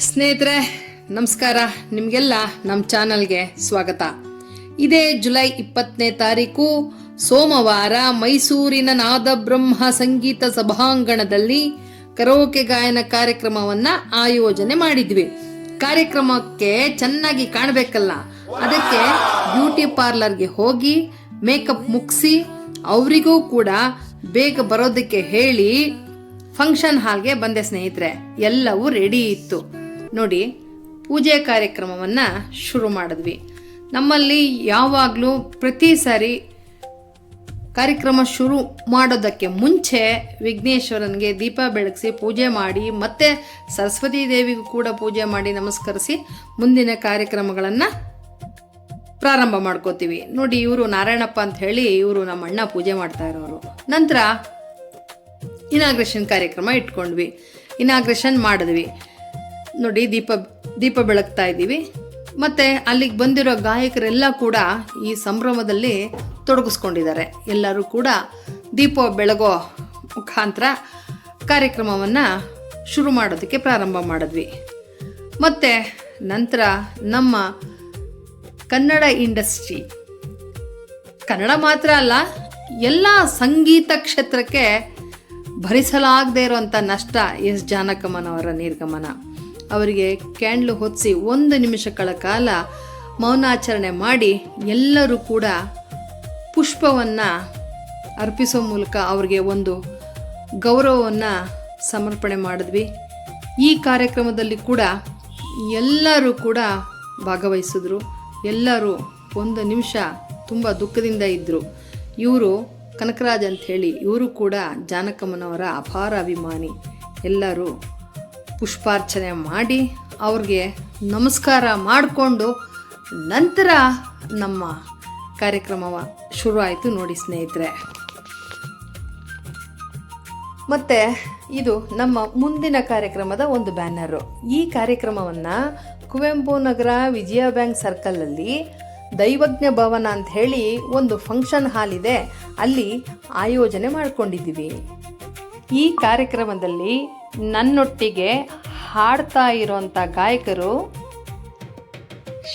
ಸ್ನೇಹಿತರೆ ನಮಸ್ಕಾರ. ನಿಮಗೆಲ್ಲ ನಮ್ಮ ಚಾನಲ್ಗೆ ಸ್ವಾಗತ. ಇದೇ ಜುಲೈ 20ನೇ ತಾರೀಕು ಸೋಮವಾರ ಮೈಸೂರಿನ ನಾದಬ್ರಹ್ಮ ಸಂಗೀತ ಸಭಾಂಗಣದಲ್ಲಿ ಕರೋಕೆ ಗಾಯನ ಕಾರ್ಯಕ್ರಮವನ್ನ ಆಯೋಜನೆ ಮಾಡಿದ್ವಿ. ಕಾರ್ಯಕ್ರಮಕ್ಕೆ ಚೆನ್ನಾಗಿ ಕಾಣಬೇಕಲ್ಲ, ಅದಕ್ಕೆ ಬ್ಯೂಟಿ ಪಾರ್ಲರ್ಗೆ ಹೋಗಿ ಮೇಕಪ್ ಮುಗಿಸಿ ಅವರಿಗೂ ಕೂಡ ಬೇಗ ಬರೋದಕ್ಕೆ ಹೇಳಿ ಫಂಕ್ಷನ್ ಹಾಲ್ಗೆ ಬಂದೆ ಸ್ನೇಹಿತರೆ. ಎಲ್ಲವೂ ರೆಡಿ ಇತ್ತು. ನೋಡಿ, ಪೂಜೆ ಕಾರ್ಯಕ್ರಮವನ್ನ ಶುರು ಮಾಡಿದ್ವಿ. ನಮ್ಮಲ್ಲಿ ಯಾವಾಗಲೂ ಪ್ರತಿ ಸಾರಿ ಕಾರ್ಯಕ್ರಮ ಶುರು ಮಾಡೋದಕ್ಕೆ ಮುಂಚೆ ವಿಘ್ನೇಶ್ವರನಿಗೆ ದೀಪ ಬೆಳಗಿಸಿ ಪೂಜೆ ಮಾಡಿ, ಮತ್ತೆ ಸರಸ್ವತಿ ದೇವಿಗೂ ಕೂಡ ಪೂಜೆ ಮಾಡಿ ನಮಸ್ಕರಿಸಿ ಮುಂದಿನ ಕಾರ್ಯಕ್ರಮಗಳನ್ನು ಪ್ರಾರಂಭ ಮಾಡ್ಕೋತೀವಿ. ನೋಡಿ, ಇವರು ನಾರಾಯಣಪ್ಪ ಅಂತ ಹೇಳಿ ಇವರು ನಮ್ಮ ಅಣ್ಣ ಪೂಜೆ ಮಾಡ್ತಾ ಇರೋರು. ನಂತರ ಇನಾಗ್ರೇಷನ್ ಕಾರ್ಯಕ್ರಮ ಇಟ್ಕೊಂಡ್ವಿ. ಇನಾಗ್ರೇಷನ್ ಮಾಡಿದ್ವಿ. ನೋಡಿ, ದೀಪ ಬೆಳಗ್ತಾ ಇದ್ದೀವಿ. ಮತ್ತು ಅಲ್ಲಿಗೆ ಬಂದಿರೋ ಗಾಯಕರೆಲ್ಲ ಕೂಡ ಈ ಸಂಭ್ರಮದಲ್ಲಿ ತೊಡಗಿಸ್ಕೊಂಡಿದ್ದಾರೆ. ಎಲ್ಲರೂ ಕೂಡ ದೀಪ ಬೆಳಗೋ ಮುಖಾಂತರ ಕಾರ್ಯಕ್ರಮವನ್ನು ಶುರು ಮಾಡೋದಕ್ಕೆ ಪ್ರಾರಂಭ ಮಾಡಿದ್ವಿ. ಮತ್ತು ನಂತರ ನಮ್ಮ ಕನ್ನಡ ಇಂಡಸ್ಟ್ರಿ, ಕನ್ನಡ ಮಾತ್ರ ಅಲ್ಲ, ಎಲ್ಲ ಸಂಗೀತ ಕ್ಷೇತ್ರಕ್ಕೆ ಭರಿಸಲಾಗದೇ ಇರುವಂಥ ನಷ್ಟ ಎಸ್ ಜಾನಕಮ್ಮನವರ ನಿರ್ಗಮನ. ಅವರಿಗೆ ಕ್ಯಾಂಡ್ಲು ಹೊತ್ತಿಸಿ 1 ನಿಮಿಷಗಳ ಕಾಲ ಮೌನಾಚರಣೆ ಮಾಡಿ ಎಲ್ಲರೂ ಕೂಡ ಪುಷ್ಪವನ್ನು ಅರ್ಪಿಸೋ ಮೂಲಕ ಅವರಿಗೆ ಒಂದು ಗೌರವವನ್ನು ಸಮರ್ಪಣೆ ಮಾಡಿದ್ವಿ. ಈ ಕಾರ್ಯಕ್ರಮದಲ್ಲಿ ಕೂಡ ಎಲ್ಲರೂ ಕೂಡ ಭಾಗವಹಿಸಿದ್ರು. ಎಲ್ಲರೂ 1 ನಿಮಿಷ ತುಂಬ ದುಃಖದಿಂದ ಇದ್ದರು. ಇವರು ಕನಕರಾಜ್ ಅಂತ ಹೇಳಿ, ಇವರು ಕೂಡ ಜಾನಕಮ್ಮನವರ ಅಪಾರ ಅಭಿಮಾನಿ. ಎಲ್ಲರೂ ಪುಷ್ಪಾರ್ಚನೆ ಮಾಡಿ ಅವ್ರಿಗೆ ನಮಸ್ಕಾರ ಮಾಡಿಕೊಂಡು ನಂತರ ನಮ್ಮ ಕಾರ್ಯಕ್ರಮ ಶುರು ಆಯಿತು. ನೋಡಿ ಸ್ನೇಹಿತರೆ, ಮತ್ತು ಇದು ನಮ್ಮ ಮುಂದಿನ ಕಾರ್ಯಕ್ರಮದ ಒಂದು ಬ್ಯಾನರು. ಈ ಕಾರ್ಯಕ್ರಮವನ್ನು ಕುವೆಂಪು ನಗರ ವಿಜಯ ಬ್ಯಾಂಕ್ ಸರ್ಕಲಲ್ಲಿ ದೈವಜ್ಞ ಭವನ ಅಂತ ಹೇಳಿ ಒಂದು ಫಂಕ್ಷನ್ ಹಾಲ್ ಇದೆ, ಅಲ್ಲಿ ಆಯೋಜನೆ ಮಾಡಿಕೊಂಡಿದ್ದೀವಿ. ಈ ಕಾರ್ಯಕ್ರಮದಲ್ಲಿ ನನ್ನೊಟ್ಟಿಗೆ ಹಾಡ್ತಾ ಇರೋಂಥ ಗಾಯಕರು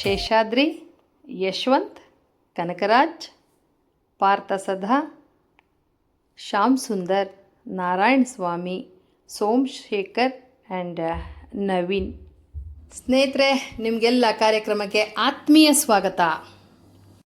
ಶೇಷಾದ್ರಿ, ಯಶವಂತ್, ಕನಕರಾಜ್, ಪಾರ್ಥಸದಾ, ಶ್ಯಾಮ್ ಸುಂದರ್, ನಾರಾಯಣ ಸ್ವಾಮಿ, ಸೋಮಶೇಖರ್ ಆ್ಯಂಡ್ ನವೀನ್. ಸ್ನೇಹಿತರೆ, ನಿಮಗೆಲ್ಲ ಕಾರ್ಯಕ್ರಮಕ್ಕೆ ಆತ್ಮೀಯ ಸ್ವಾಗತ.